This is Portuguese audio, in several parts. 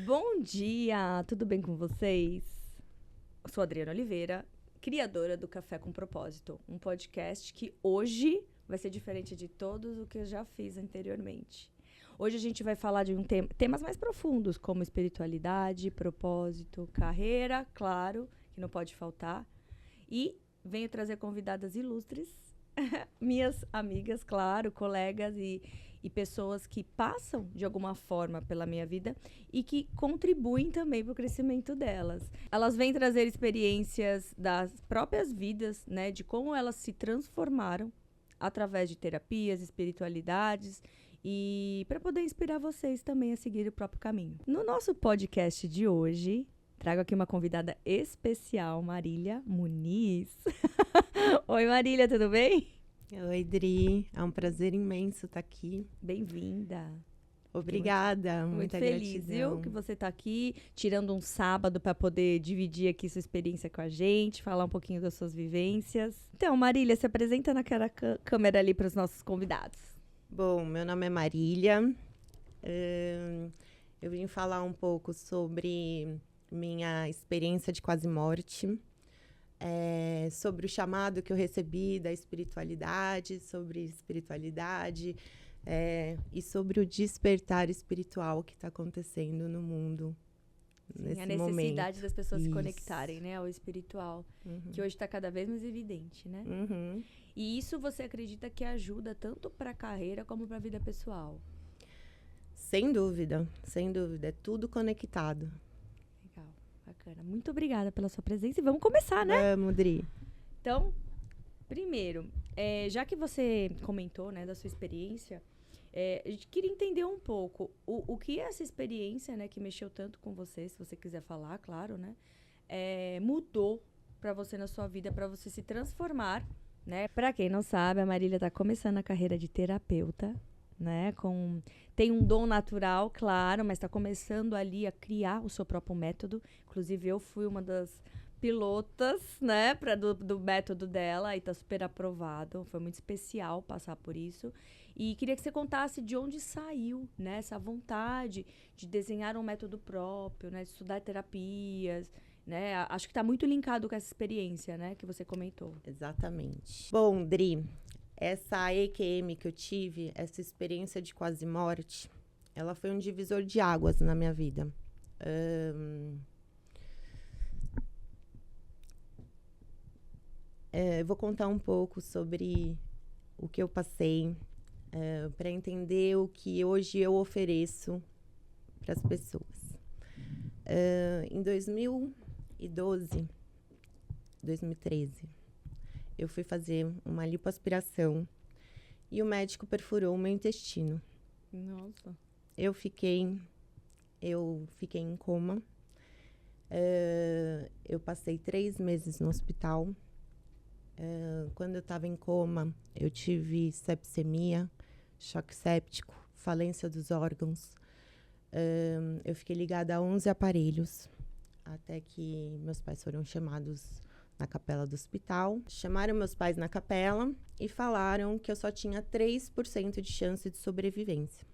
Bom dia, tudo bem com vocês? Eu sou Adriana Oliveira, criadora do Café com Propósito, um podcast que hoje vai ser diferente de todos o que eu já fiz anteriormente. Hoje a gente vai falar de temas mais profundos, como espiritualidade, propósito, carreira, claro, que não pode faltar. E venho trazer convidadas ilustres, minhas amigas, claro, colegas e pessoas que passam de alguma forma pela minha vida e que contribuem também para o crescimento delas. Elas vêm trazer experiências das próprias vidas, né, de como elas se transformaram através de terapias, espiritualidades e para poder inspirar vocês também a seguir o próprio caminho. No nosso podcast de hoje, trago aqui uma convidada especial, Marília Muniz. Oi, Marília, tudo bem? Oi, Dri. É um prazer imenso estar aqui. Bem-vinda. Obrigada, Muito muita feliz, gratidão. viu, que você está aqui, tirando um sábado para poder dividir aqui sua experiência com a gente, falar um pouquinho das suas vivências. Então, Marília, se apresenta naquela câmera ali para os nossos convidados. Bom, meu nome é Marília. Eu vim falar um pouco sobre minha experiência de quase morte, sobre o chamado que eu recebi da espiritualidade, e sobre o despertar espiritual que está acontecendo no mundo. Sim, nesse a necessidade momento. das pessoas se Isso. conectarem, né, ao espiritual, que hoje está cada vez mais evidente, né? Uhum. E isso você acredita que ajuda tanto para a carreira como para a vida pessoal? Sem dúvida, sem dúvida. É tudo conectado. Legal, bacana. Muito obrigada pela sua presença e vamos começar, né? Vamos, Dri. Então, primeiro, já que você comentou, né, da sua experiência, a gente queria entender um pouco o que essa experiência, né, que mexeu tanto com você, se você quiser falar, claro, né, mudou para você na sua vida, para você se transformar, né? Para quem não sabe, a Marília está começando a carreira de terapeuta, né? Tem um dom natural, claro, mas está começando ali a criar o seu próprio método. Inclusive, eu fui uma das pilotas, né, do método dela e tá super aprovado. Foi muito especial passar por isso. E queria que você contasse de onde saiu, né, essa vontade de desenhar um método próprio, né, de estudar terapias, né? Acho que está muito linkado com essa experiência, né, que você comentou. Exatamente. Bom, Dri, essa EQM que eu tive, essa experiência de quase morte, ela foi um divisor de águas na minha vida. Eu vou contar um pouco sobre o que eu passei, para entender o que hoje eu ofereço para as pessoas. Em 2012, 2013, eu fui fazer uma lipoaspiração e o médico perfurou o meu intestino. Nossa. Eu fiquei em coma. Eu passei 3 meses no hospital. Quando eu estava em coma, eu tive sepsemia, choque séptico, falência dos órgãos. Eu fiquei ligada a 11 aparelhos, até que meus pais foram chamados na capela do hospital. Chamaram meus pais na capela e falaram que eu só tinha 3% de chance de sobrevivência.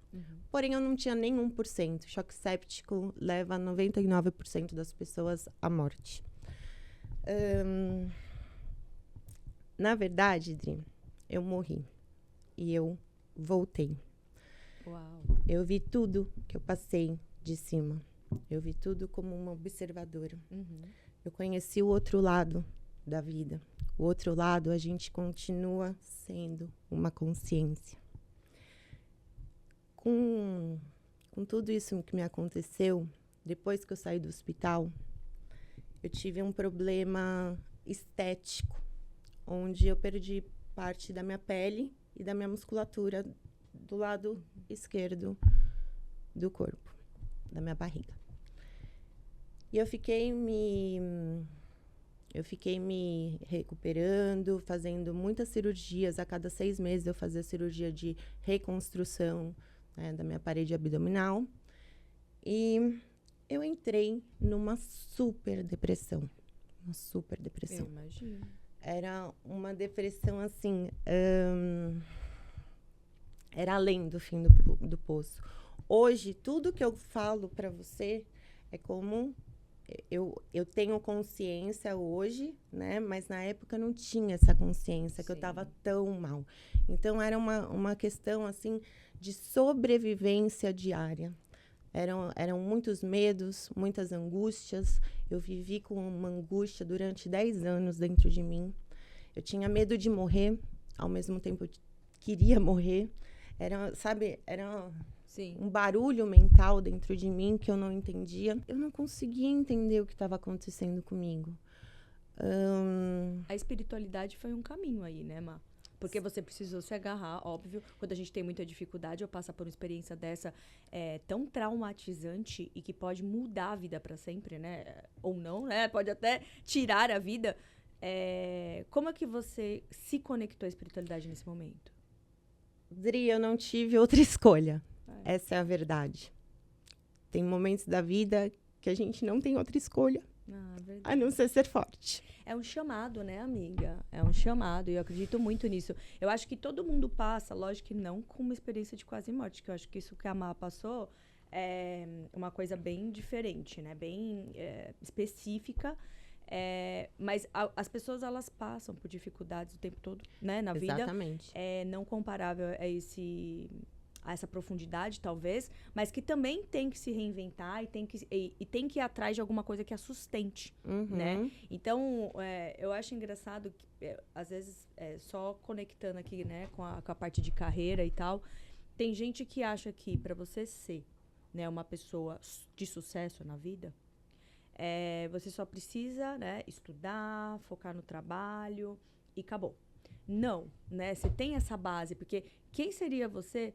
Porém, eu não tinha nenhum por cento. Choque séptico leva 99% das pessoas à morte. Na verdade, Dri, eu morri e eu voltei. Uau. Eu vi tudo que eu passei de cima. Eu vi tudo como uma observadora. Eu conheci o outro lado da vida. O outro lado, a gente continua sendo uma consciência. Com tudo isso que me aconteceu, depois que eu saí do hospital, eu tive um problema estético, onde eu perdi parte da minha pele e da minha musculatura do lado esquerdo do corpo, da minha barriga. E eu fiquei me recuperando, fazendo muitas cirurgias. A cada 6 meses eu fazia cirurgia de reconstrução, né, da minha parede abdominal. E eu entrei numa super depressão. Uma super depressão. Eu imagino. Era uma depressão, assim, era além do fim do poço. hoje, tudo que eu falo para você é como eu tenho consciência hoje, né? Mas na época eu não tinha essa consciência, que eu estava tão mal. Então, era uma questão, assim, de sobrevivência diária. Eram muitos medos, muitas angústias. Eu vivi com uma angústia durante 10 anos dentro de mim. Eu tinha medo de morrer, ao mesmo tempo eu queria morrer. Era Sim. um barulho mental dentro de mim que eu não entendia. Eu não conseguia entender o que estava acontecendo comigo. A espiritualidade foi um caminho aí, né, Má? Porque você precisou se agarrar, óbvio. Quando a gente tem muita dificuldade ou passa por uma experiência dessa tão traumatizante e que pode mudar a vida para sempre, né? Ou não, né? Pode até tirar a vida. Como é que você se conectou à espiritualidade nesse momento? Dri, eu não tive outra escolha. Essa é a verdade. Tem momentos da vida que a gente não tem outra escolha. A não ser forte. É um chamado, né, amiga? É um chamado, e eu acredito muito nisso. Eu acho que todo mundo passa, lógico que não com uma experiência de quase morte, que eu acho que isso que a Má passou é uma coisa bem diferente, né? Bem específica. Mas as pessoas, elas passam por dificuldades o tempo todo, né, na vida. Exatamente. É não comparável a essa profundidade, talvez, mas que também tem que se reinventar e tem que ir atrás de alguma coisa que a sustente, né? Então, eu acho engraçado que, às vezes, só conectando aqui, né, com a parte de carreira e tal, tem gente que acha que para você ser, né, uma pessoa de sucesso na vida, você só precisa, né, estudar, focar no trabalho e acabou. Não, né? Você tem essa base, porque quem seria você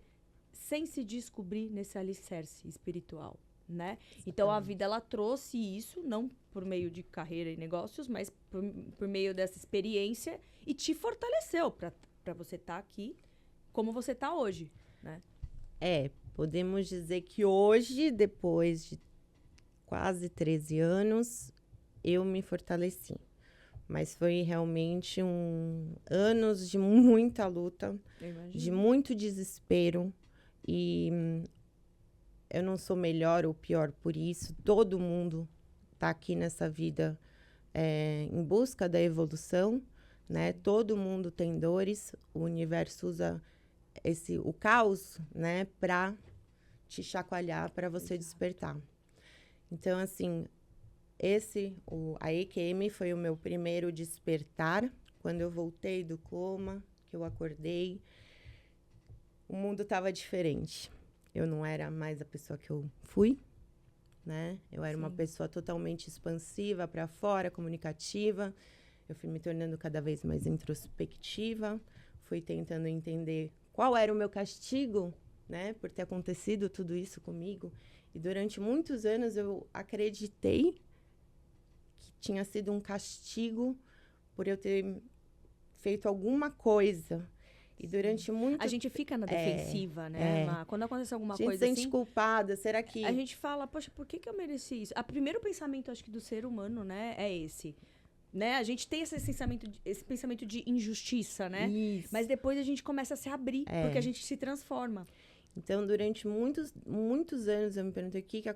sem se descobrir nesse alicerce espiritual, né? Então, a vida, ela trouxe isso, não por meio de carreira e negócios, mas por meio dessa experiência e te fortaleceu para você estar aqui como você está hoje, né? Podemos dizer que hoje, depois de quase 13 anos, eu me fortaleci. Mas foi realmente anos de muita luta, de muito desespero. E eu não sou melhor ou pior por isso. Todo mundo está aqui nessa vida em busca da evolução, né? Todo mundo tem dores. O universo usa o caos, né, para te chacoalhar, para você despertar. Então, assim, a EQM foi o meu primeiro despertar. Quando eu voltei do coma, que eu acordei, o mundo estava diferente. Eu não era mais a pessoa que eu fui, né? Eu era uma pessoa totalmente expansiva para fora, comunicativa. Eu fui me tornando cada vez mais introspectiva. Fui tentando entender qual era o meu castigo, né? Por ter acontecido tudo isso comigo. E durante muitos anos eu acreditei que tinha sido um castigo por eu ter feito alguma coisa. E durante muito... A gente fica na defensiva, né? Quando acontece alguma coisa assim... A gente se sente culpada, será que... A gente fala, poxa, por que eu mereci isso? O primeiro pensamento, acho que, do ser humano, né, é esse. Né? A gente tem esse pensamento de injustiça, né? Isso. Mas depois a gente começa a se abrir, porque a gente se transforma. Então, durante muitos anos, eu me perguntei o que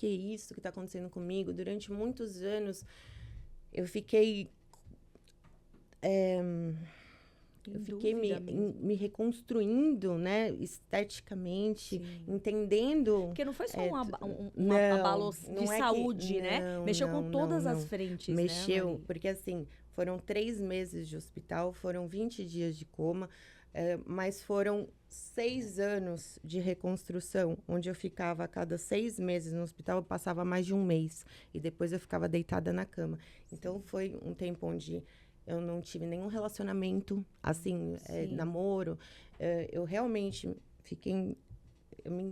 é isso que está acontecendo comigo. Durante muitos anos, eu fiquei... Eu fiquei me reconstruindo, né, esteticamente, entendendo... Porque não foi só um abalo de saúde, né? Mexeu com todas as frentes, Mexeu, né, porque assim, foram 3 meses de hospital, foram 20 dias de coma, mas foram 6 anos de reconstrução, onde eu ficava a cada 6 meses no hospital, eu passava mais de um mês, e depois eu ficava deitada na cama. Então, foi um tempo onde... eu não tive nenhum relacionamento, assim, namoro. Eu realmente fiquei... Eu me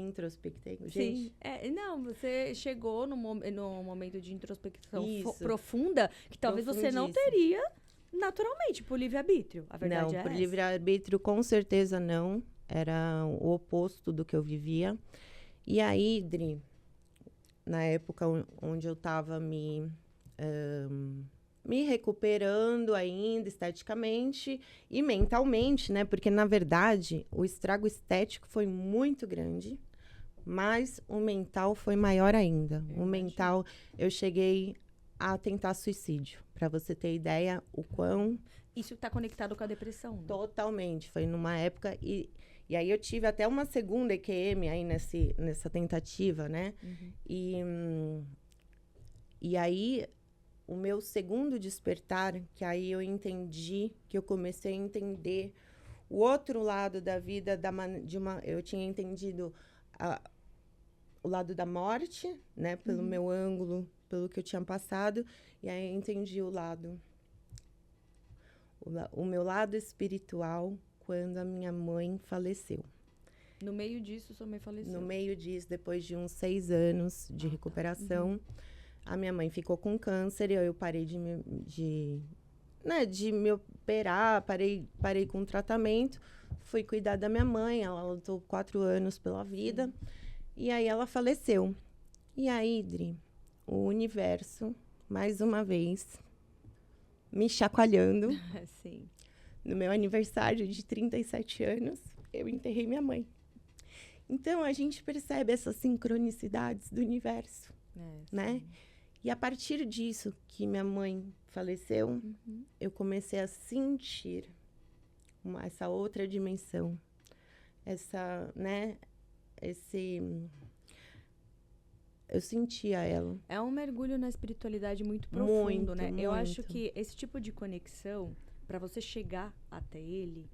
introspectei. Gente. Sim. Não, você chegou no momento de introspecção profunda que talvez você não teria naturalmente, por livre-arbítrio. A verdade é essa. Não, por livre-arbítrio, com certeza não. Era o oposto do que eu vivia. E aí, Dri, na época onde eu estava me me recuperando ainda esteticamente e mentalmente, né? Porque, na verdade, o estrago estético foi muito grande, mas o mental foi maior ainda. O mental, eu cheguei a tentar suicídio, para você ter ideia o quão... Isso está conectado com a depressão, né? Totalmente. Foi numa época... E aí eu tive até uma segunda EQM aí nessa tentativa, né? E aí, o meu segundo despertar, que aí eu entendi, que eu comecei a entender o outro lado da vida, eu tinha entendido o lado da morte, né? Pelo meu ângulo, pelo que eu tinha passado. E aí eu entendi o meu lado espiritual quando a minha mãe faleceu. No meio disso, sua mãe faleceu? No meio disso, depois de uns 6 anos de recuperação, a minha mãe ficou com câncer e eu parei de me operar, parei com o tratamento, fui cuidar da minha mãe, ela lutou 4 anos pela vida, e aí ela faleceu. E aí, Dri, o universo, mais uma vez, me chacoalhando. Sim. No meu aniversário de 37 anos, eu enterrei minha mãe. Então, a gente percebe essas sincronicidades do universo, né? Sim. E a partir disso que minha mãe faleceu, eu comecei a sentir essa outra dimensão. Eu sentia ela. É um mergulho na espiritualidade muito profundo, né? Eu acho que esse tipo de conexão, para você chegar até ele,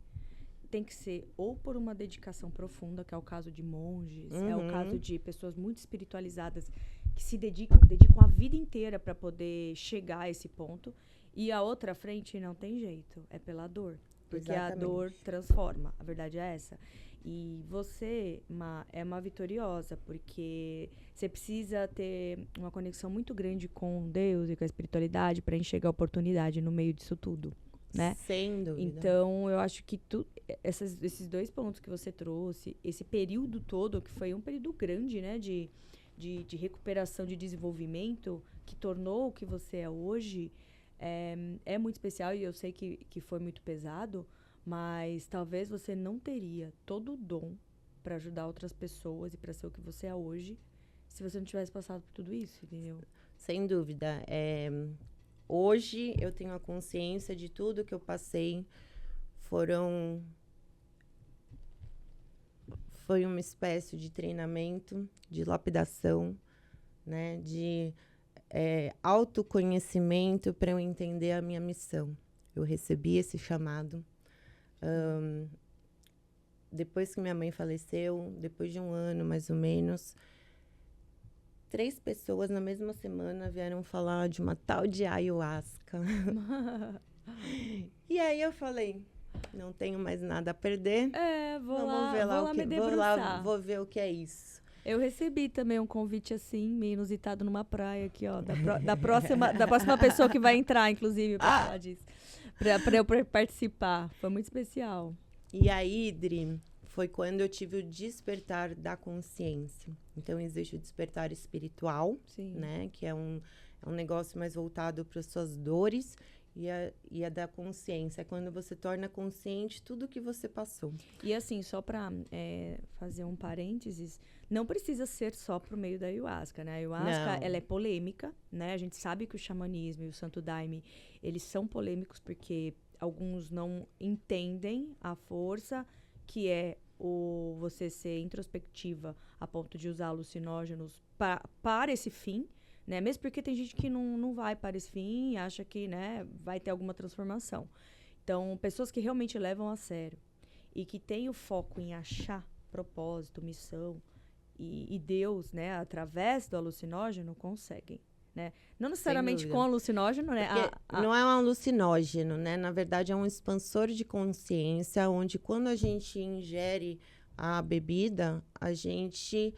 tem que ser ou por uma dedicação profunda, que é o caso de monges, é o caso de pessoas muito espiritualizadas que se dedicam a vida inteira para poder chegar a esse ponto. E a outra frente não tem jeito, é pela dor. Porque a dor transforma, a verdade é essa. E você, é uma vitoriosa, porque você precisa ter uma conexão muito grande com Deus e com a espiritualidade para enxergar a oportunidade no meio disso tudo, né? Sem dúvida. Então, eu acho que esses 2 pontos que você trouxe, esse período todo, que foi um período grande, né, de recuperação, de desenvolvimento, que tornou o que você é hoje, é muito especial, e eu sei que foi muito pesado, mas talvez você não teria todo o dom para ajudar outras pessoas e para ser o que você é hoje, se você não tivesse passado por tudo isso, entendeu? Sem dúvida. Hoje eu tenho a consciência de tudo que eu passei. Foi uma espécie de treinamento, de lapidação, né? De autoconhecimento para eu entender a minha missão. Eu recebi esse chamado. Depois que minha mãe faleceu, depois de 1 ano, mais ou menos, 3 pessoas na mesma semana vieram falar de uma tal de ayahuasca. E aí eu falei, não tenho mais nada a perder. Vou lá me debruçar. Vou ver o que é isso. Eu recebi também um convite assim, meio inusitado numa praia aqui, ó, da próxima pessoa que vai entrar, inclusive, pra falar disso. Pra eu participar. Foi muito especial. E aí, Dri, foi quando eu tive o despertar da consciência. Então, existe o despertar espiritual, né? Que é um negócio mais voltado para as suas dores. E a da consciência, é quando você torna consciente tudo que você passou. E assim, só para fazer um parênteses, não precisa ser só por meio da ayahuasca, né? A ayahuasca, ela é polêmica, né? A gente sabe que o xamanismo e o santo daime, eles são polêmicos porque alguns não entendem a força que é você ser introspectiva a ponto de usar alucinógenos para esse fim, né? Mesmo porque tem gente que não vai para esse fim e acha que, né, vai ter alguma transformação. Então, pessoas que realmente levam a sério e que têm o foco em achar propósito, missão e Deus, né, através do alucinógeno, conseguem, né? Não necessariamente com alucinógeno, né? Não é um alucinógeno, né? Na verdade, é um expansor de consciência, onde quando a gente ingere a bebida, a gente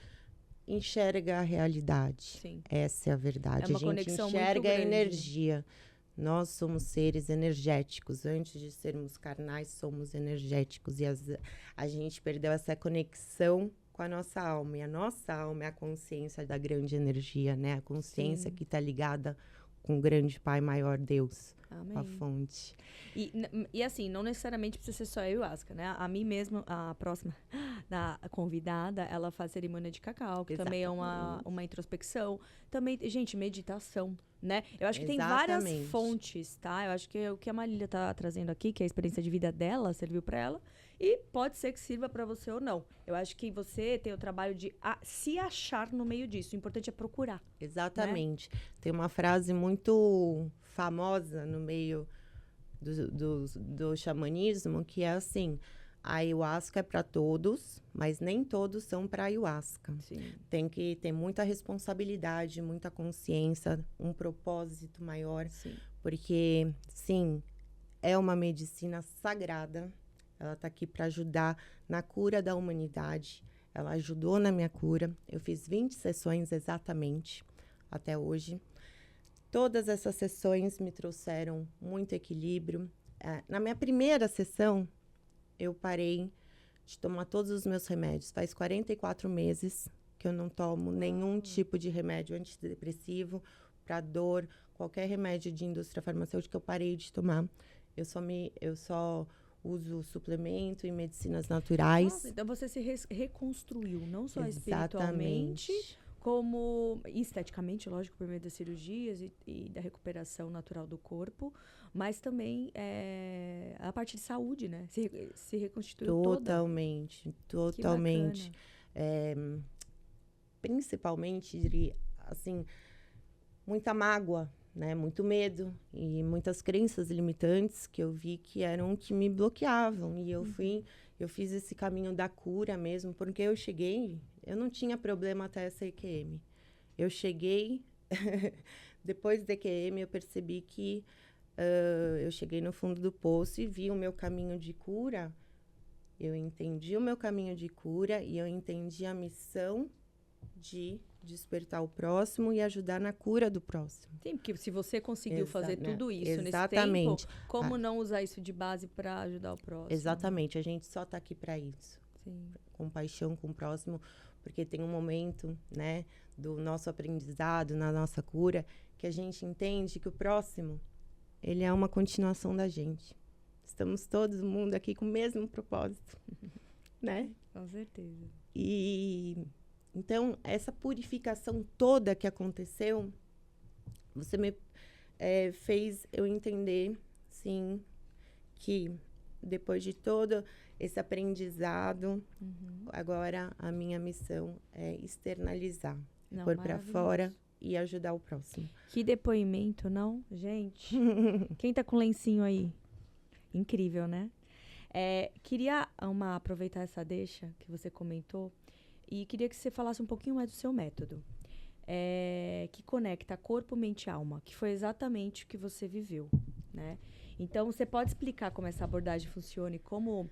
enxerga a realidade. Sim. Essa é a verdade. É uma a gente conexão enxerga muito a grande. energia. Nós somos seres energéticos. Antes de sermos carnais, somos energéticos. E a gente perdeu essa conexão com a nossa alma. E a nossa alma é a consciência da grande energia, né? A consciência que está ligada com o grande Pai Maior Deus, Amém. a fonte. E assim, não necessariamente precisa ser só ayahuasca, né? A mim mesma, a próxima da convidada, ela faz cerimônia de cacau, que também é uma introspecção. Também, gente, meditação, né? Eu acho que tem várias fontes, tá? Eu acho que o que a Marília tá trazendo aqui, que é a experiência de vida dela, serviu para ela. E pode ser que sirva para você ou não. Eu acho que você tem o trabalho de se achar no meio disso. O importante é procurar. Exatamente. Né? Tem uma frase muito famosa no meio do xamanismo, que é assim: a ayahuasca é para todos, mas nem todos são para ayahuasca. Sim. Tem que ter muita responsabilidade, muita consciência, um propósito maior. Sim. Porque, sim, é uma medicina sagrada. Ela está aqui para ajudar na cura da humanidade. Ela ajudou na minha cura. Eu fiz 20 sessões exatamente até hoje. Todas essas sessões me trouxeram muito equilíbrio. Na minha primeira sessão, eu parei de tomar todos os meus remédios. Faz 44 meses que eu não tomo nenhum tipo de remédio antidepressivo para dor, qualquer remédio de indústria farmacêutica eu parei de tomar. Eu só uso suplemento e medicinas naturais. Nossa, então você se reconstruiu, não só espiritualmente, como esteticamente, lógico, por meio das cirurgias e da recuperação natural do corpo, mas também a parte de saúde, né? Se reconstituiu totalmente. Principalmente, assim, muita mágoa, né? Muito medo e muitas crenças limitantes que eu vi que eram que me bloqueavam. E eu fiz esse caminho da cura mesmo, porque eu não tinha problema até essa EQM. Eu cheguei, depois da EQM, eu percebi que eu cheguei no fundo do poço e vi o meu caminho de cura. Eu entendi o meu caminho de cura e eu entendi a missão de despertar o próximo e ajudar na cura do próximo. Sim, porque se você conseguiu fazer tudo isso nesse tempo, como não usar isso de base para ajudar o próximo? Exatamente, a gente só está aqui para isso. Sim. Compaixão com o próximo, porque tem um momento, né, do nosso aprendizado, na nossa cura, que a gente entende que o próximo, ele é uma continuação da gente. Estamos todo mundo aqui com o mesmo propósito, né? Com certeza. E então, essa purificação toda que aconteceu, você me fez eu entender, sim, que depois de todo esse aprendizado, agora a minha missão é externalizar, pôr para fora e ajudar o próximo. Que depoimento, não? Gente, quem tá com lencinho aí? Incrível, né? Queria aproveitar essa deixa que você comentou e queria que você falasse um pouquinho mais do seu método, que conecta corpo, mente e alma, que foi exatamente o que você viveu, né? Então, você pode explicar como essa abordagem funciona e como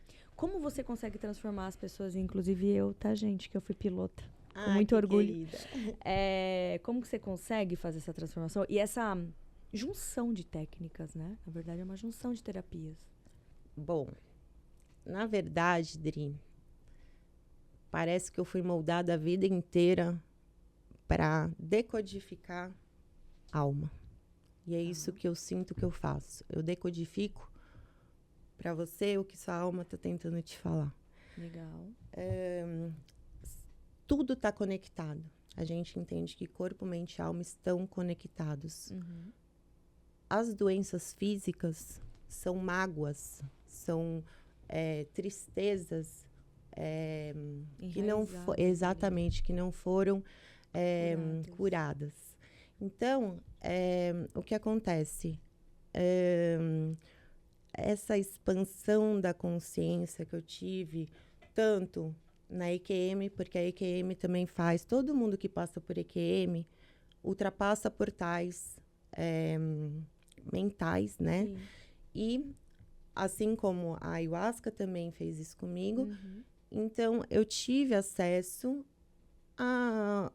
você consegue transformar as pessoas, inclusive eu, tá, gente? Que eu fui pilota. Com muito orgulho. Como que você consegue fazer essa transformação? E essa junção de técnicas, né? Na verdade, é uma junção de terapias. Bom, na verdade, Dri, parece que eu fui moldada a vida inteira para decodificar alma. E é isso que eu sinto que eu faço. Eu decodifico para você o que sua alma está tentando te falar. Legal. Tudo está conectado. A gente entende que corpo, mente e alma estão conectados. As doenças físicas são mágoas, são tristezas que não foram curadas. Então, o que acontece? Essa expansão da consciência que eu tive, tanto na EQM, porque a EQM também faz, todo mundo que passa por EQM ultrapassa portais mentais, né? Sim. E assim como a ayahuasca também fez isso comigo, então eu tive acesso à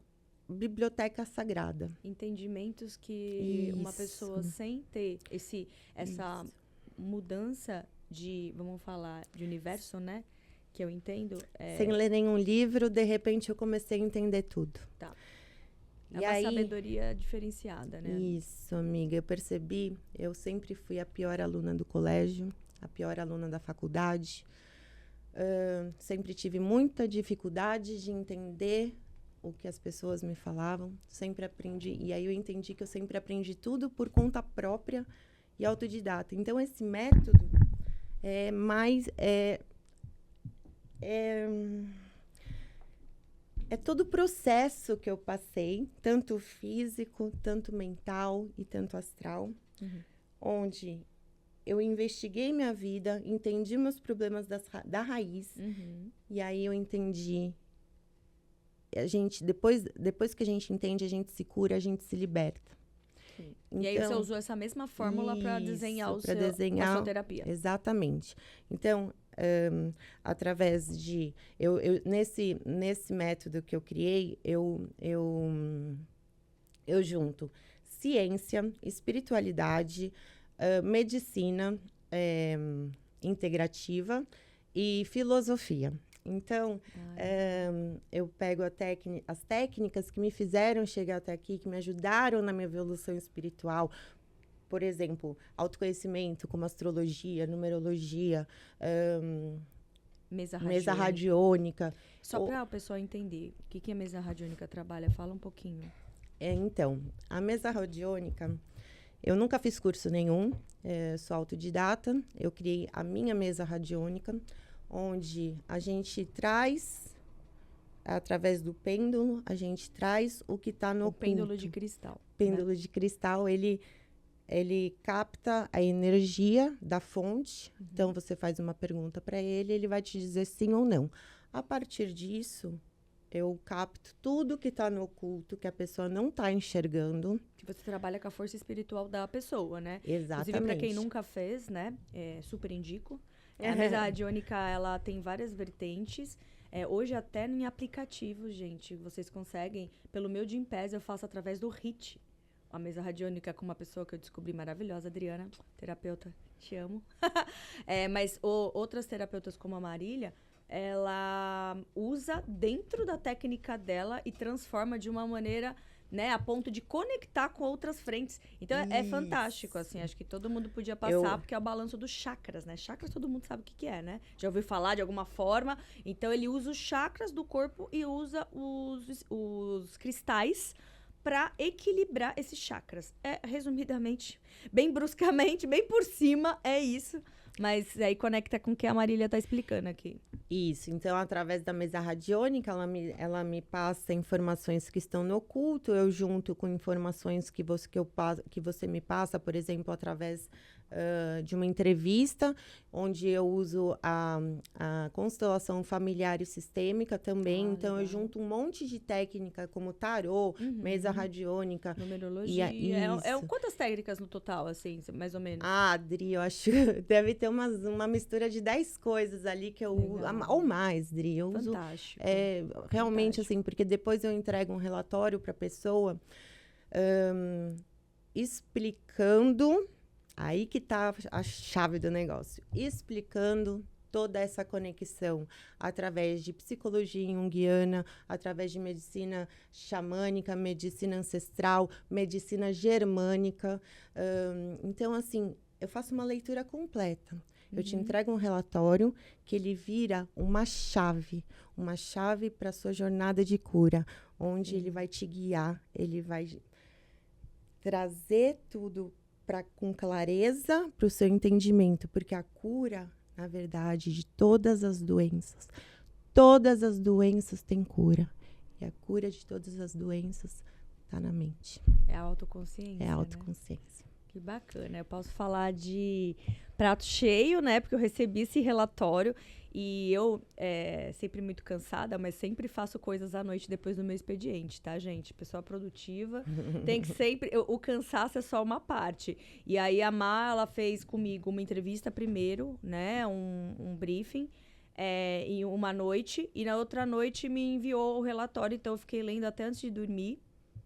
biblioteca sagrada. Entendimentos que uma pessoa sem ter essa mudança de, vamos falar, de universo, né? Que eu entendo. Sem ler nenhum livro, de repente eu comecei a entender tudo. Tá. É uma sabedoria diferenciada, né? Isso, amiga. Eu percebi, eu sempre fui a pior aluna do colégio, a pior aluna da faculdade. Sempre tive muita dificuldade de entender o que as pessoas me falavam. Sempre aprendi. E aí eu entendi que eu sempre aprendi tudo por conta própria e autodidata. Então, esse método é mais... É todo o processo que eu passei, tanto físico, tanto mental e tanto astral, onde eu investiguei minha vida, entendi meus problemas da raiz, e aí eu entendi. Depois que a gente entende, a gente se cura, a gente se liberta. Então, e aí você usou essa mesma fórmula para desenhar a sua terapia. Exatamente. Então, através de... nesse método que eu criei, eu junto ciência, espiritualidade, medicina integrativa e filosofia. Então, eu pego as técnicas que me fizeram chegar até aqui, que me ajudaram na minha evolução espiritual. Por exemplo, autoconhecimento, como astrologia, numerologia, mesa radiônica. Só para o pessoal entender, o que a mesa radiônica trabalha? Fala um pouquinho. Então, a mesa radiônica, eu nunca fiz curso nenhum, sou autodidata. Eu criei a minha mesa radiônica, onde a gente traz, através do pêndulo, a gente traz o que está no oculto. Pêndulo de cristal. Pêndulo de cristal, ele capta a energia da fonte. Então, você faz uma pergunta para ele vai te dizer sim ou não. A partir disso, eu capto tudo que está no oculto, que a pessoa não está enxergando. Que você trabalha com a força espiritual da pessoa, né? Exatamente. Inclusive, para quem nunca fez, né? Super indico. A mesa radiônica, ela tem várias vertentes. Hoje, até em aplicativos, gente, vocês conseguem. Pelo meu Gympass, eu faço através do HIIT. A mesa radiônica com uma pessoa que eu descobri maravilhosa, Adriana, terapeuta, te amo. Mas outras terapeutas como a Marília, ela usa dentro da técnica dela e transforma de uma maneira, né, a ponto de conectar com outras frentes. Então, é fantástico, assim, acho que todo mundo podia passar, porque é o balanço dos chakras, né? Chakras todo mundo sabe o que é, né? Já ouviu falar de alguma forma? Então, ele usa os chakras do corpo e usa os cristais para equilibrar esses chakras. Resumidamente, bem bruscamente, bem por cima, é isso. Mas aí conecta com o que a Marília está explicando aqui. Isso. Então, através da mesa radiônica, ela me passa informações que estão no oculto. Eu junto com informações que você me passa, por exemplo, através de uma entrevista, onde eu uso a constelação familiar e sistêmica também. Então, eu junto um monte de técnica, como tarô, mesa radiônica. Numerologia. Quantas técnicas no total, assim, mais ou menos? Adri, eu acho que deve ter uma mistura de 10 coisas ali que eu uso. Ou mais, Dri. Eu uso. Fantástico. Realmente, assim, porque depois eu entrego um relatório para a pessoa explicando. Aí que está a chave do negócio. Explicando toda essa conexão através de psicologia junguiana, através de medicina xamânica, medicina ancestral, medicina germânica. Então, assim, eu faço uma leitura completa. Eu te entrego um relatório que ele vira uma chave para a sua jornada de cura, onde ele vai te guiar, ele vai trazer tudo com clareza para o seu entendimento, porque a cura, na verdade, de todas as doenças têm cura. E a cura de todas as doenças está na mente. É a autoconsciência. É a autoconsciência. Né? Que bacana. Eu posso falar de prato cheio, né? Porque eu recebi esse relatório e eu, sempre muito cansada, mas sempre faço coisas à noite depois do meu expediente, tá, gente? Pessoa produtiva, tem que sempre... O cansaço é só uma parte. E aí a Má, ela fez comigo uma entrevista primeiro, né? Um briefing, em uma noite. E na outra noite me enviou o relatório, então eu fiquei lendo até antes de dormir.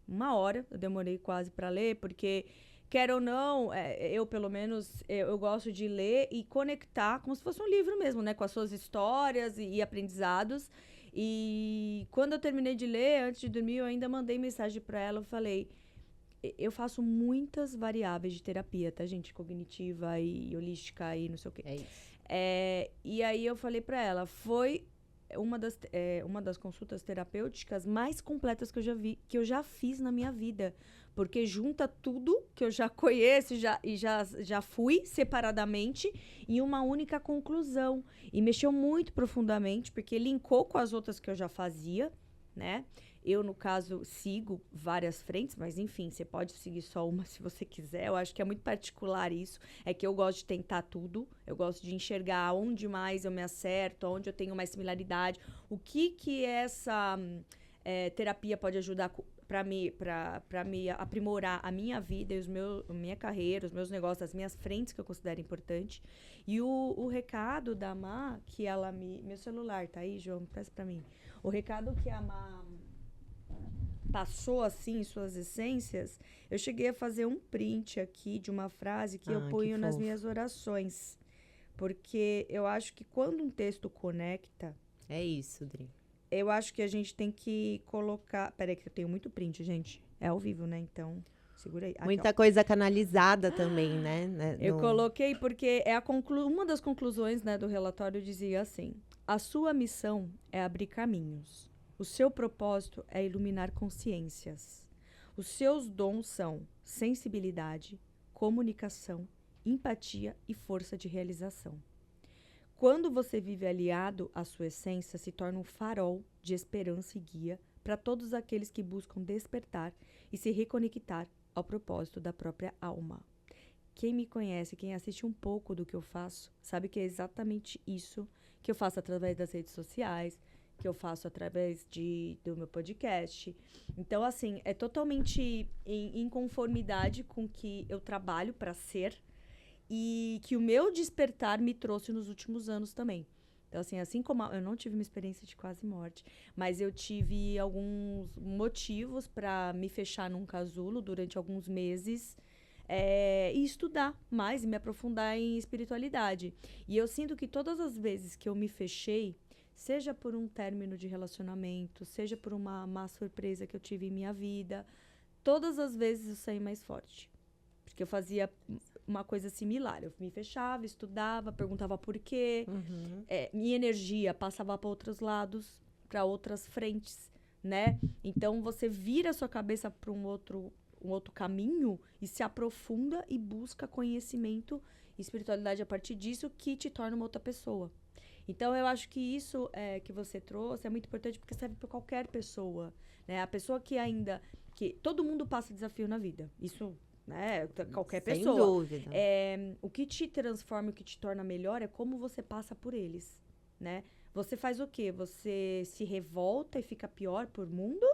1 hora, eu demorei quase para ler, porque... Quer ou não, eu pelo menos, eu gosto de ler e conectar como se fosse um livro mesmo, né? Com as suas histórias e aprendizados. E quando eu terminei de ler, antes de dormir, eu ainda mandei mensagem para ela. Eu falei, eu faço muitas variáveis de terapia, tá, gente? Cognitiva e holística e não sei o quê. É isso. E aí eu falei para ela, foi uma das consultas terapêuticas mais completas que eu já vi, que eu já fiz na minha vida. Porque junta tudo que eu já conheço já fui separadamente em uma única conclusão. E mexeu muito profundamente, porque linkou com as outras que eu já fazia, né? Eu, no caso, sigo várias frentes, mas enfim, você pode seguir só uma se você quiser. Eu acho que é muito particular isso. É que eu gosto de tentar tudo. Eu gosto de enxergar onde mais eu me acerto, onde eu tenho mais similaridade. O que essa terapia pode ajudar para me aprimorar a minha vida e a minha carreira, os meus negócios, as minhas frentes que eu considero importante. E o recado da Má, que ela me... Meu celular tá aí, João? Presta para mim. O recado que a Má passou, assim, em suas essências, eu cheguei a fazer um print aqui de uma frase que eu ponho nas minhas orações. Porque eu acho que quando um texto conecta... É isso, Dri. Eu acho que a gente tem que colocar... Peraí que eu tenho muito print, gente. É ao vivo, né? Então, segura aí. Aqui, muita coisa canalizada também, né? Eu coloquei porque uma das conclusões, né, do relatório dizia assim: a sua missão é abrir caminhos. O seu propósito é iluminar consciências. Os seus dons são sensibilidade, comunicação, empatia e força de realização. Quando você vive aliado à sua essência, se torna um farol de esperança e guia para todos aqueles que buscam despertar e se reconectar ao propósito da própria alma. Quem me conhece, quem assiste um pouco do que eu faço, sabe que é exatamente isso que eu faço através das redes sociais, que eu faço através do meu podcast. Então, assim, é totalmente em conformidade com o que eu trabalho para ser e que o meu despertar me trouxe nos últimos anos também. Então, assim como eu não tive uma experiência de quase morte, mas eu tive alguns motivos para me fechar num casulo durante alguns meses e estudar mais e me aprofundar em espiritualidade. E eu sinto que todas as vezes que eu me fechei, seja por um término de relacionamento, seja por uma má surpresa que eu tive em minha vida, todas as vezes eu saí mais forte. Porque eu fazia uma coisa similar. Eu me fechava, estudava, perguntava por quê. Uhum. Minha energia passava para outros lados, para outras frentes, né? Então, você vira a sua cabeça para um outro caminho e se aprofunda e busca conhecimento e espiritualidade a partir disso, que te torna uma outra pessoa. Então, eu acho que isso que você trouxe é muito importante porque serve para qualquer pessoa, né? A pessoa que todo mundo passa desafio na vida. Isso, né? Qualquer pessoa. Sem dúvida. O que te transforma, o que te torna melhor é como você passa por eles, né? Você faz o quê? Você se revolta e fica pior por mundo?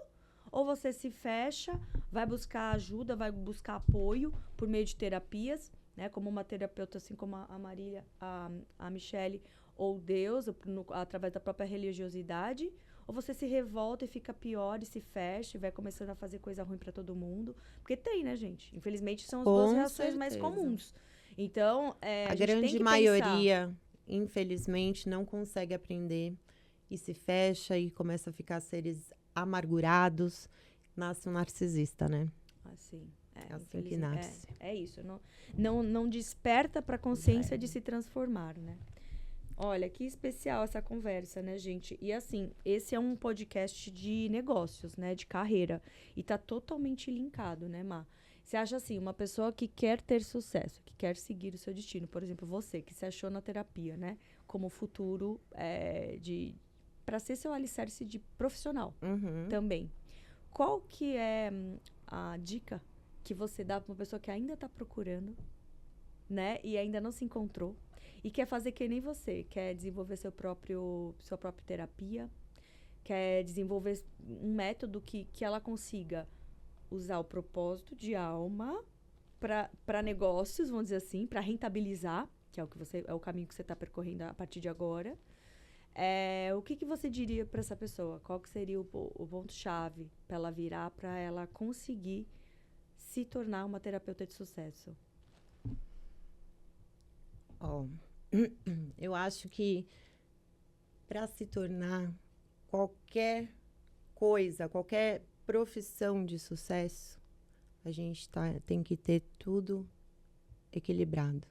Ou você se fecha, vai buscar ajuda, vai buscar apoio por meio de terapias, né? Como uma terapeuta, assim como a Marília, a Michele, ou Deus, através da própria religiosidade, ou você se revolta e fica pior e se fecha e vai começando a fazer coisa ruim para todo mundo. Porque tem, né, gente? Infelizmente, são as duas reações mais comuns. Então, a grande maioria, infelizmente, não consegue aprender e se fecha e começa a ficar seres amargurados. Nasce um narcisista, né? Assim. É assim que nasce. É isso. Não desperta para a consciência de se transformar, né? Olha, que especial essa conversa, né, gente? E assim, esse é um podcast de negócios, né? De carreira. E tá totalmente linkado, né, Má? Você acha assim, uma pessoa que quer ter sucesso, que quer seguir o seu destino, por exemplo, você, que se achou na terapia, né? Como futuro para ser seu alicerce de profissional também. Qual que é a dica que você dá para uma pessoa que ainda tá procurando, né? E ainda não se encontrou? E quer fazer que nem você, quer desenvolver sua própria terapia, quer desenvolver um método que ela consiga usar o propósito de alma para negócios, vamos dizer assim, para rentabilizar, que é o caminho que você está percorrendo a partir de agora. O que você diria para essa pessoa? Qual que seria o ponto-chave para ela virar, para ela conseguir se tornar uma terapeuta de sucesso? Eu acho que para se tornar qualquer coisa, qualquer profissão de sucesso, a gente tem que ter tudo equilibrado.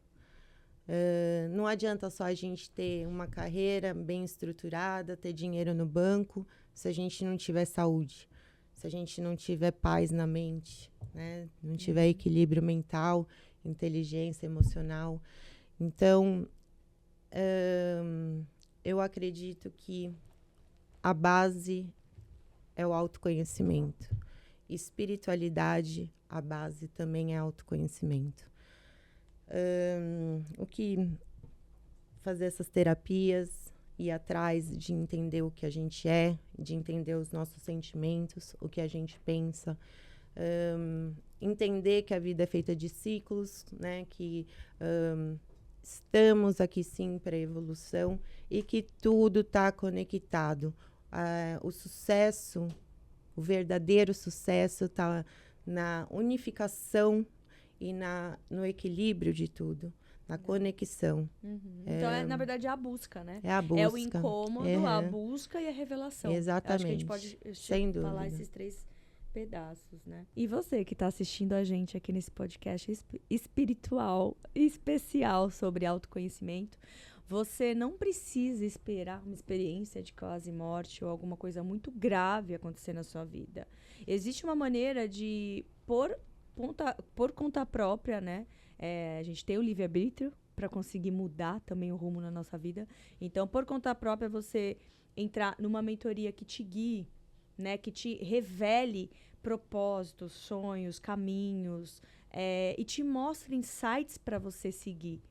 Não adianta só a gente ter uma carreira bem estruturada, ter dinheiro no banco, se a gente não tiver saúde, se a gente não tiver paz na mente, né? Não tiver equilíbrio mental, inteligência emocional. Então, eu acredito que a base é o autoconhecimento. Espiritualidade, a base também é autoconhecimento. O que fazer essas terapias, ir atrás de entender o que a gente é, de entender os nossos sentimentos, o que a gente pensa, entender que a vida é feita de ciclos, né? Que estamos aqui sim para evolução e que tudo está conectado. O sucesso, o verdadeiro sucesso está na unificação e no equilíbrio de tudo, na conexão. Então, na verdade, é a busca, né? É a busca. É o incômodo, a busca e a revelação. Exatamente. Eu acho que a gente Sem pode falar dúvida. esses 3 pedaços, né? E você que está assistindo a gente aqui nesse podcast espiritual, especial sobre autoconhecimento, você não precisa esperar uma experiência de quase morte ou alguma coisa muito grave acontecer na sua vida. Existe uma maneira de, por conta própria, né? A gente tem o livre-arbítrio para conseguir mudar também o rumo na nossa vida. Então, por conta própria, você entrar numa mentoria que te guie, né? Que te revele propósitos, sonhos, caminhos, e te mostre insights para você seguir.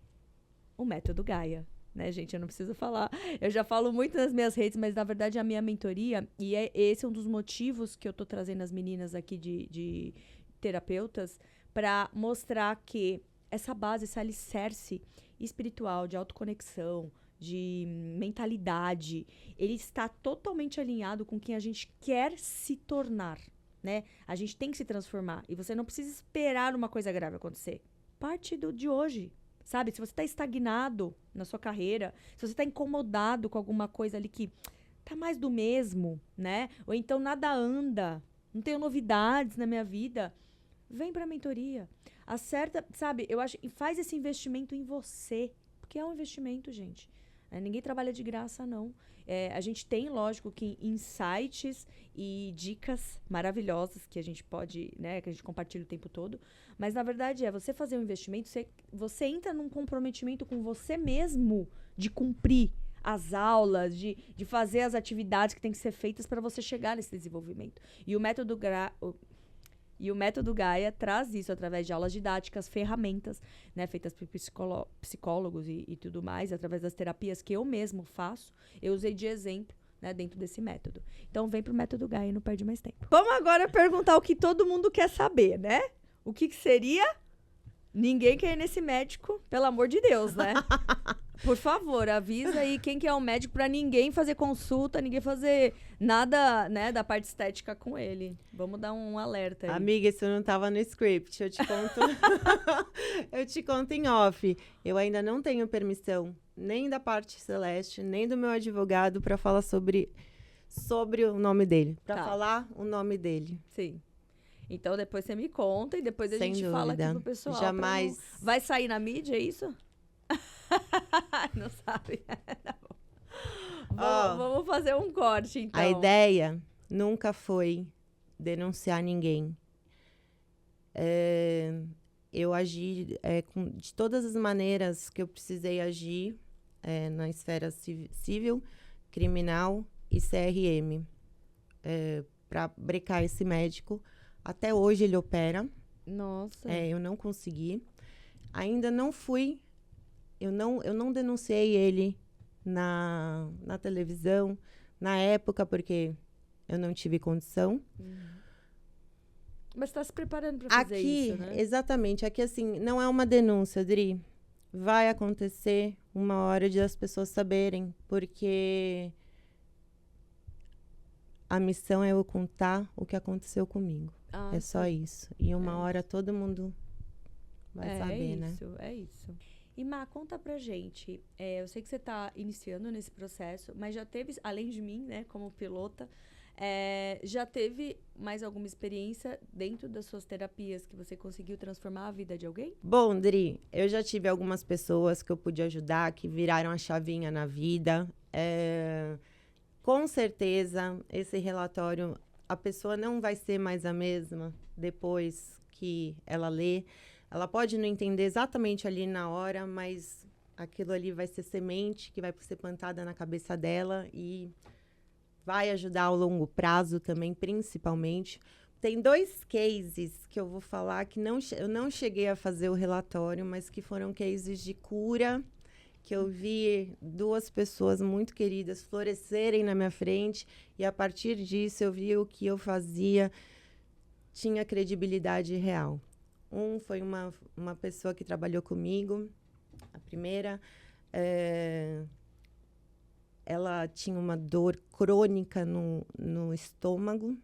O método Gaia. Né, gente? Eu não preciso falar. Eu já falo muito nas minhas redes, mas na verdade a minha mentoria, e esse é um dos motivos que eu tô trazendo as meninas aqui de terapeutas, para mostrar que essa base, esse alicerce espiritual, de autoconexão, de mentalidade, ele está totalmente alinhado com quem a gente quer se tornar, né? A gente tem que se transformar. E você não precisa esperar uma coisa grave acontecer. Parte de hoje. Sabe, se você está estagnado na sua carreira, se você está incomodado com alguma coisa ali que tá mais do mesmo, né? Ou então nada anda, não tenho novidades na minha vida, vem para a mentoria. Acerta, sabe, eu acho, e faz esse investimento em você, porque é um investimento, gente. Ninguém trabalha de graça, não. A gente tem, lógico, que insights e dicas maravilhosas que a gente pode, né, que a gente compartilha o tempo todo. Mas, na verdade, você fazer um investimento, você entra num comprometimento com você mesmo de cumprir as aulas, de fazer as atividades que têm que ser feitas para você chegar nesse desenvolvimento. E o método Gaia traz isso através de aulas didáticas, ferramentas, né, feitas por psicólogos e tudo mais, através das terapias que eu mesmo faço, eu usei de exemplo, né, dentro desse método. Então, vem pro método Gaia e não perde mais tempo. Vamos agora perguntar o que todo mundo quer saber, né? O que seria? Ninguém quer ir nesse médico, pelo amor de Deus, né? Por favor, avisa aí quem que é o médico pra ninguém fazer consulta, ninguém fazer nada, né, da parte estética com ele. Vamos dar um alerta aí. Amiga, isso não estava no script, eu te conto. Eu te conto em off. Eu ainda não tenho permissão, nem da parte celeste, nem do meu advogado para falar sobre o nome dele. Para falar o nome dele. Sim. Então, depois você me conta e depois a Sem gente dúvida. fala aqui pro pessoal. Jamais. Vai sair na mídia, é isso? Não sabe. Tá bom. Vamos fazer um corte, então. A ideia nunca foi denunciar ninguém. Eu agi de todas as maneiras que eu precisei agir na esfera civil, criminal e CRM para brecar esse médico. Até hoje ele opera. Nossa. Eu não consegui. Ainda não fui. Eu não denunciei ele na televisão, na época, porque eu não tive condição. Mas está se preparando para fazer isso, né? Exatamente. Aqui, assim, não é uma denúncia, Dri. Vai acontecer uma hora de as pessoas saberem, porque a missão é eu contar o que aconteceu comigo. Só isso. E uma hora todo mundo vai saber, né? É isso. E Má, conta pra gente, eu sei que você tá iniciando nesse processo, mas já teve, além de mim, né, como pilota, já teve mais alguma experiência dentro das suas terapias que você conseguiu transformar a vida de alguém? Bom, Dri, eu já tive algumas pessoas que eu pude ajudar, que viraram a chavinha na vida. Com certeza, esse relatório, a pessoa não vai ser mais a mesma depois que ela lê. Ela pode não entender exatamente ali na hora, mas aquilo ali vai ser semente que vai ser plantada na cabeça dela e vai ajudar ao longo prazo também, principalmente. Tem 2 cases que eu vou falar que eu não cheguei a fazer o relatório, mas que foram cases de cura, que eu vi 2 pessoas muito queridas florescerem na minha frente, e a partir disso eu vi o que eu fazia tinha credibilidade real. Foi uma pessoa que trabalhou comigo, a primeira, ela tinha uma dor crônica no estômago,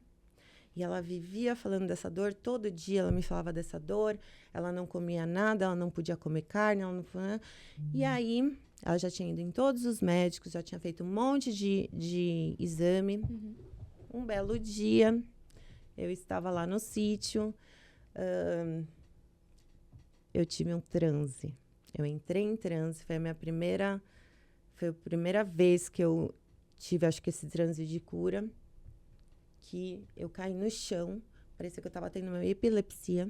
e ela vivia falando dessa dor, todo dia ela me falava dessa dor, ela não comia nada, ela não podia comer carne, ela não... E aí, ela já tinha ido em todos os médicos, já tinha feito um monte de exame. Um belo dia, eu estava lá no sítio, eu tive um transe. Eu entrei em transe, foi a primeira vez que eu tive, acho que esse transe de cura, que eu caí no chão, parecia que eu estava tendo uma epilepsia.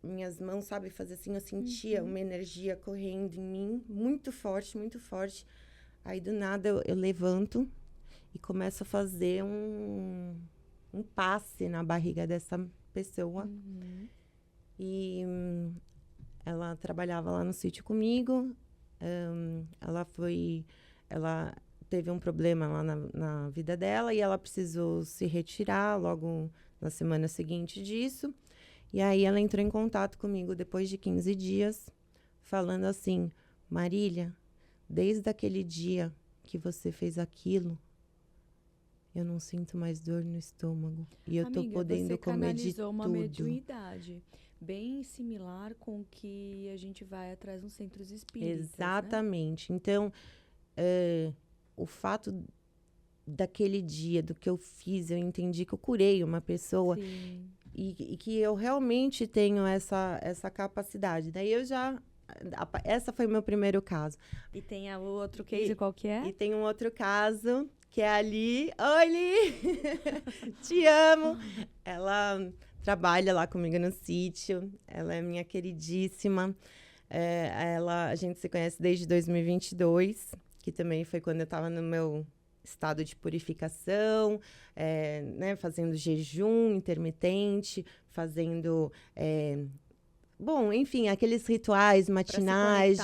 Minhas mãos, sabe, fazer assim, eu sentia uma energia correndo em mim, muito forte, muito forte. Aí, do nada, eu levanto e começo a fazer um passe na barriga dessa pessoa. E ela trabalhava lá no sítio comigo. Ela teve um problema lá na vida dela e ela precisou se retirar logo na semana seguinte disso. E aí ela entrou em contato comigo depois de 15 dias, falando assim: Marília, desde aquele dia que você fez aquilo, eu não sinto mais dor no estômago. E eu tô podendo comer de tudo. Você canalizou uma mediunidade bem similar com o que a gente vai atrás nos centros espíritas. Exatamente. Né? Então, o fato daquele dia, do que eu fiz, eu entendi que eu curei uma pessoa. Sim. E que eu realmente tenho essa capacidade. Daí essa foi o meu primeiro caso. E tem o outro case, qual que é? E tem um outro caso, que é a Li. Oi, Li! Te amo! Ela trabalha lá comigo no sítio. Ela é minha queridíssima. A gente se conhece desde 2022, que também foi quando eu estava no meu estado de purificação, né, fazendo jejum intermitente, fazendo... bom, enfim, aqueles rituais matinais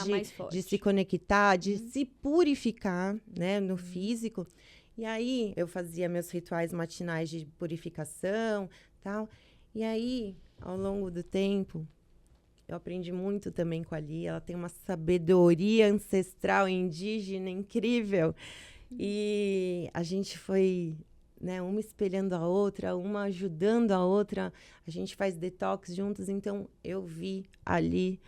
de se conectar, de se purificar, né, no físico. E aí, eu fazia meus rituais matinais de purificação, tal. E aí, ao longo do tempo, eu aprendi muito também com a Li. Ela tem uma sabedoria ancestral indígena incrível. E a gente foi, né, uma espelhando a outra, uma ajudando a outra. A gente faz detox juntas. Então, eu vi ali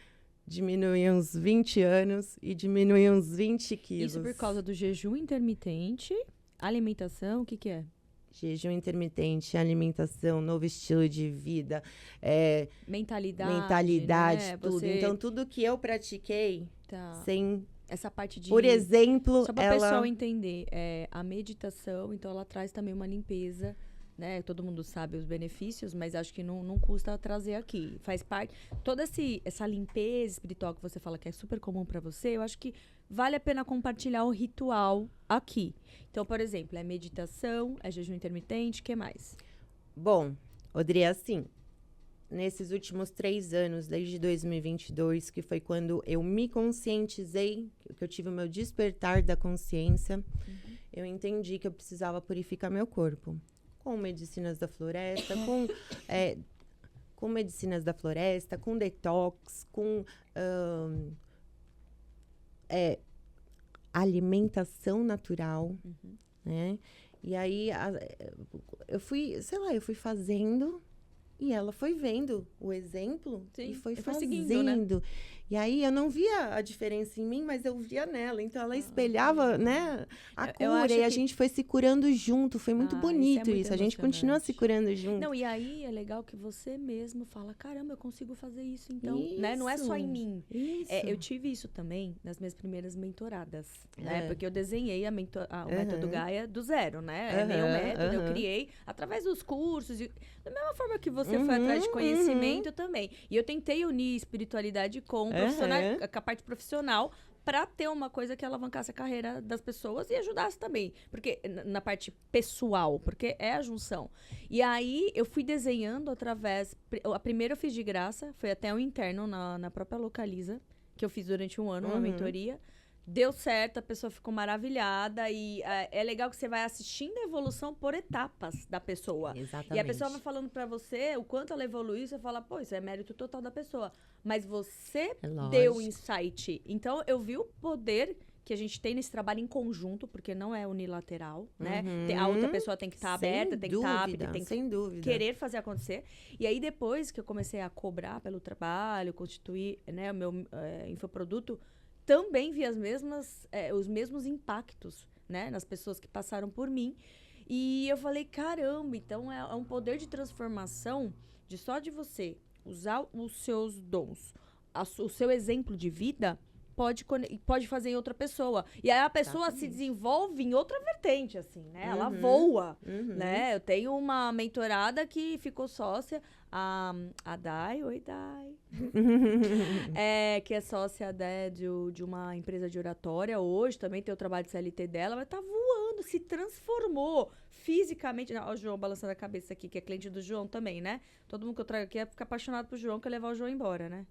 diminuir uns 20 anos e diminuir uns 20 quilos. Isso por causa do jejum intermitente, alimentação, o que é? Jejum intermitente, alimentação, novo estilo de vida. Mentalidade, né? tudo. Então, tudo que eu pratiquei, sem... Essa parte de... Por exemplo, só para o pessoal entender, a meditação, então ela traz também uma limpeza, né? Todo mundo sabe os benefícios, mas acho que não custa trazer aqui. Faz parte... Toda essa limpeza espiritual que você fala que é super comum para você, eu acho que vale a pena compartilhar o ritual aqui. Então, por exemplo, é meditação, é jejum intermitente, o que mais? Bom, Odri, assim... Nesses últimos 3 anos, desde 2022, que foi quando eu me conscientizei, que eu tive o meu despertar da consciência, eu entendi que eu precisava purificar meu corpo. Com medicinas da floresta, com medicinas da floresta, com detox, com alimentação natural, né? E aí, eu fui fazendo... E ela foi vendo o exemplo. Sim, e foi fazendo. Seguindo, né? E aí eu não via a diferença em mim, mas eu via nela. Então ela espelhava, né, a Eu cura. acho E a que- gente foi se curando junto. Foi muito bonito muito isso. A gente continua se emocionante. curando junto. Não, e aí é legal que você mesmo fala, caramba, eu consigo fazer isso, então, né? Não é só em mim. Isso. Eu tive isso também nas minhas primeiras mentoradas, né? É. Porque eu desenhei o método Aham. Gaia do zero, né? É meu Aham, método, eu aham. criei através dos cursos. Da mesma forma que você foi Uhum, atrás de conhecimento também. E eu tentei unir espiritualidade com, Aham. com a parte profissional para ter uma coisa que alavancasse a carreira das pessoas e ajudasse também. Porque na parte pessoal, porque é a junção. E aí eu fui desenhando através. A primeira eu fiz de graça, foi até um interno na própria Localiza, que eu fiz durante um ano, uma mentoria. Deu certo, a pessoa ficou maravilhada. E é legal que você vai assistindo a evolução por etapas da pessoa. Exatamente. E a pessoa vai falando pra você o quanto ela evoluiu, você fala, pô, isso é mérito total da pessoa. Mas você deu o insight. Então, eu vi o poder que a gente tem nesse trabalho em conjunto, porque não é unilateral, né? A outra pessoa tem que estar aberta, tem que estar apta, tem que querer fazer acontecer. E aí, depois que eu comecei a cobrar pelo trabalho, constituir, né, o meu infoproduto, também vi os mesmos impactos, né, nas pessoas que passaram por mim. E eu falei, caramba, então é um poder de transformação só de você usar os seus dons, o seu exemplo de vida, pode fazer em outra pessoa. E aí a pessoa se desenvolve em outra vertente, assim, né? Ela voa, né? Eu tenho uma mentorada que ficou sócia, a Dai, oi Dai, que é sócia, né, de uma empresa de oratória hoje, também tem o trabalho de CLT dela, mas tá voando, se transformou fisicamente. Ó, o João balançando a cabeça aqui, que é cliente do João também, né? Todo mundo que eu trago aqui é ficar apaixonado por João, quer levar o João embora, né?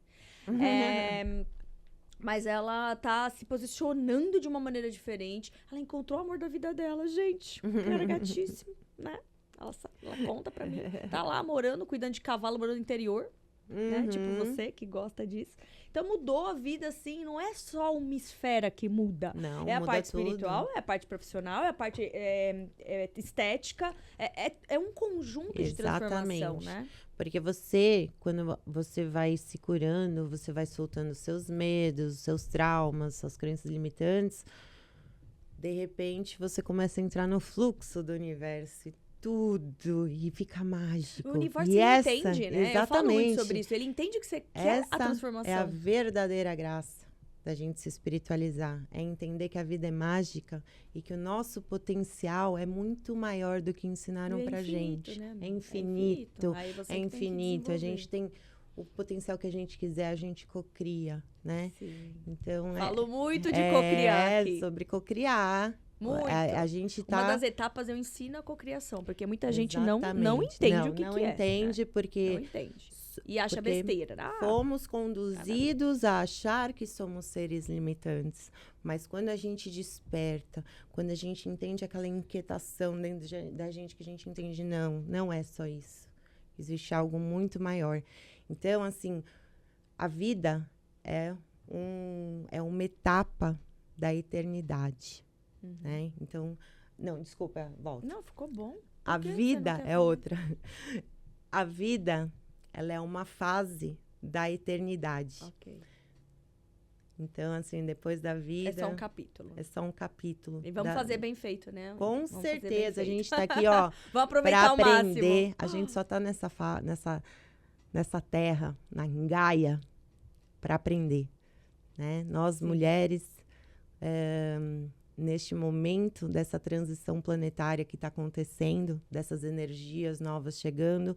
Mas ela tá se posicionando de uma maneira diferente. Ela encontrou o amor da vida dela, gente. O cara é gatíssimo, né? Ela conta pra mim. Tá lá morando, cuidando de cavalo, morando no interior. Né? Tipo você, que gosta disso. Então mudou a vida, assim. Não é só uma esfera que muda. Não, é a muda parte tudo. espiritual, é a parte profissional, é a parte estética. É um conjunto de transformação, né? Porque você, quando você vai se curando, você vai soltando seus medos, seus traumas, suas crenças limitantes, de repente você começa a entrar no fluxo do universo, tudo, e fica mágico. O universo entende, né? Exatamente, eu falo muito sobre isso. Ele entende que você quer a transformação. É a verdadeira graça da gente se espiritualizar. É entender que a vida é mágica e que o nosso potencial é muito maior do que ensinaram pra gente. Né, é infinito. Aí você É infinito. A gente tem tem o potencial que a gente quiser, a gente cocria, né? Sim. Então, falo muito de cocriar aqui. Sobre cocriar. Muito. A gente tá... Uma das etapas eu ensino a cocriação, porque muita gente não entende o que é. Não entende, né? porque... Não entende. E acha besteira. Fomos conduzidos a achar que somos seres limitantes. Mas quando a gente desperta, quando a gente entende aquela inquietação dentro da gente, que a gente entende, não é só isso. Existe algo muito maior. Então, assim, a vida é uma etapa da eternidade. Né? Então, não, desculpa, volta. Não, ficou bom. A vida é outra. A vida, ela é uma fase da eternidade. Ok. Então, assim, depois da vida... É só um capítulo. É só um capítulo. E vamos fazer bem feito, né? Com certeza. A gente tá aqui, ó, vamos aproveitar pra aprender. Máximo. A gente só tá nessa terra, na Gaia, para aprender. Né? Nós, mulheres, neste momento dessa transição planetária que está acontecendo, dessas energias novas chegando,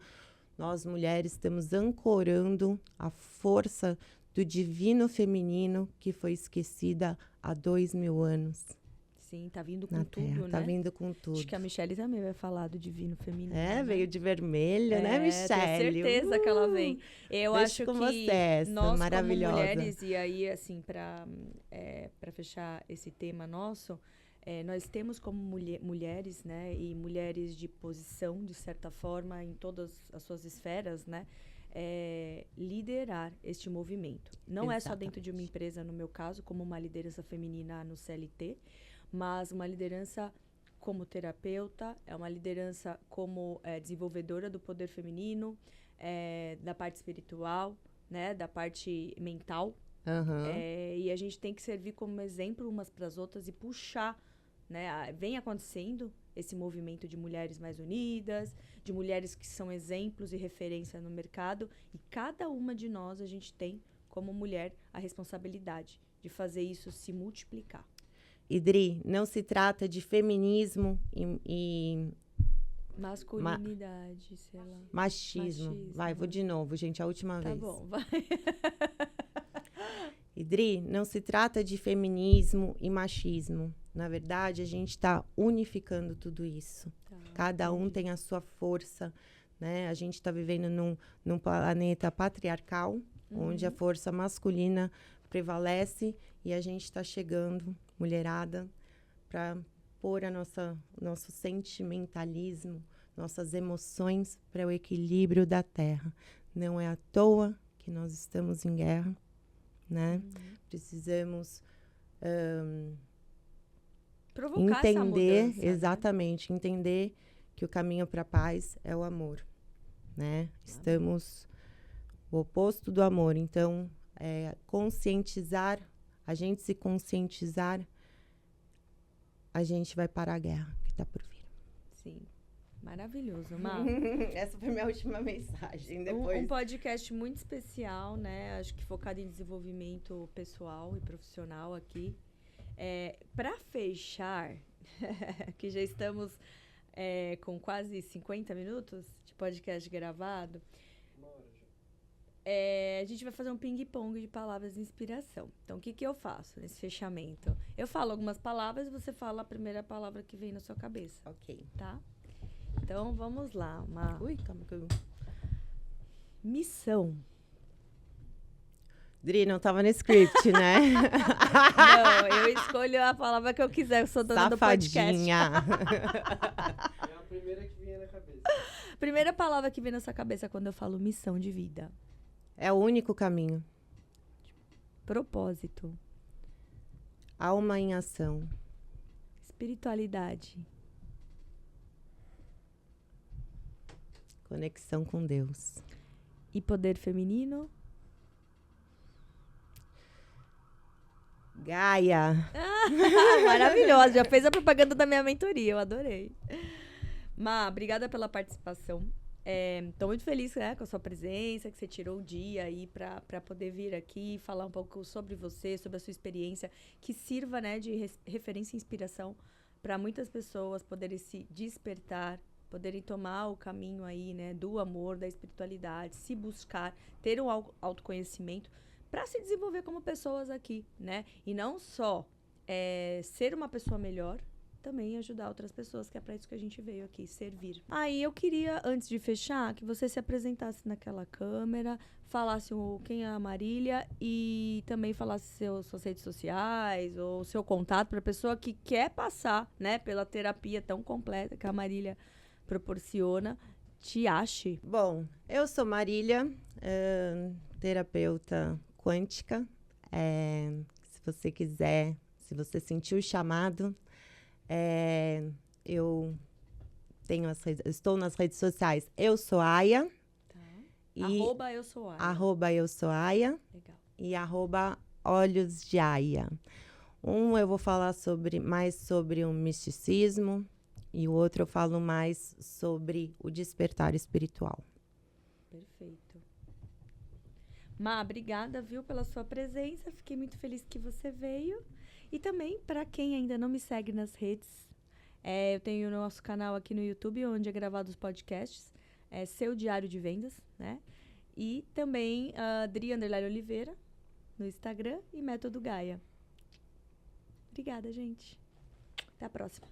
nós, mulheres, estamos ancorando a força do divino feminino que foi esquecida há 2000 anos. Sim, tá vindo com na tudo, Terra, né? Tá vindo com tudo. Acho que a Michelle também vai falar do divino feminino. Né? Veio de vermelho, né, Michelle? Tenho certeza que ela vem. Eu acho com que você essa, nós, maravilhosa. como mulheres, e aí, assim, para fechar esse tema nosso, nós temos como mulheres, né, e mulheres de posição, de certa forma, em todas as suas esferas, né, liderar este movimento. Não é só dentro de uma empresa, no meu caso, como uma liderança feminina no CLT, mas uma liderança como terapeuta, é uma liderança como desenvolvedora do poder feminino, da parte espiritual, né, da parte mental, E a gente tem que servir como exemplo umas para as outras e puxar, né? Vem acontecendo esse movimento de mulheres mais unidas, de mulheres que são exemplos e referência no mercado. E cada uma de nós, a gente tem, como mulher, a responsabilidade de fazer isso se multiplicar. Idri, não se trata de feminismo e masculinidade, sei lá. Machismo. Vai, vou de novo, gente, a última vez. Tá bom, vai. Idri, não se trata de feminismo e machismo. Na verdade, a gente está unificando tudo isso. Cada um tem a sua força, né? A gente está vivendo num planeta patriarcal, onde a força masculina prevalece e a gente está chegando, mulherada, para pôr nosso sentimentalismo, nossas emoções para o equilíbrio da Terra. Não é à toa que nós estamos em guerra, né? Precisamos provocar entender, essa mudança, exatamente, né? Entender que o caminho para a paz é o amor, né? Estamos o oposto do amor, então conscientizar, a gente se conscientizar, a gente vai parar a guerra que está por vir. Sim. Maravilhoso, Má. Essa foi minha última mensagem. Depois. Um podcast muito especial, né? Acho que focado em desenvolvimento pessoal e profissional aqui. Para fechar, que já estamos com quase 50 minutos de podcast gravado, a gente vai fazer um ping-pong de palavras de inspiração. Então, o que eu faço nesse fechamento? Eu falo algumas palavras e você fala a primeira palavra que vem na sua cabeça. Ok. Tá? Então, vamos lá. Ui, calma que eu... Missão. Dri, não tava no script, né? Não, eu escolho a palavra que eu quiser. Eu sou dona do podcast. É a primeira que vinha na cabeça. Primeira palavra que vem na sua cabeça quando eu falo missão de vida. É o único caminho. Propósito. Alma em ação. Espiritualidade. Conexão com Deus. E poder feminino? Gaia. Maravilhosa, já fez a propaganda da minha mentoria, eu adorei. Má, obrigada pela participação. Tô muito feliz, né, com a sua presença, que você tirou o dia aí para poder vir aqui falar um pouco sobre você, sobre a sua experiência, que sirva, né, de referência e inspiração para muitas pessoas poderem se despertar, poderem tomar o caminho aí, né, do amor, da espiritualidade, se buscar, ter um autoconhecimento para se desenvolver como pessoas aqui, né? E não só ser uma pessoa melhor, também ajudar outras pessoas, que é para isso que a gente veio aqui, servir. Aí eu queria, antes de fechar, que você se apresentasse naquela câmera, falasse quem é a Marília e também falasse suas redes sociais ou seu contato para a pessoa que quer passar, né, pela terapia tão completa que a Marília proporciona, te ache. Bom, eu sou Marília, terapeuta quântica. Se você quiser, se você sentiu o chamado, eu estou nas redes sociais. Eu sou Aya. Tá. Arroba eu sou Aya. Arroba eu sou Aya. Legal. E arroba Olhos de Aya. Eu vou falar mais sobre o misticismo e o outro eu falo mais sobre o despertar espiritual. Perfeito. Má, obrigada, viu, pela sua presença. Fiquei muito feliz que você veio. E também, para quem ainda não me segue nas redes, eu tenho o nosso canal aqui no YouTube, onde é gravado os podcasts, Seu Diário de Vendas, né? E também Dri _Oliveira no Instagram e Método Gaia. Obrigada, gente. Até a próxima.